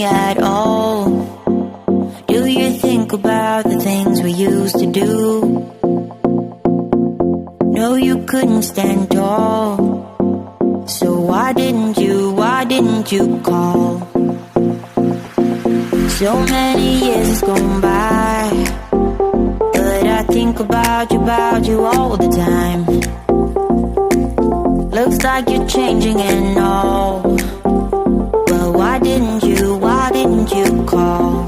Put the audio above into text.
me at all? Do you think about the things we used to do? No, you couldn't stand tall. So why didn't you call? So many years has gone by, but I think about you all the time. Looks like you're changing and all, but why didn't you call?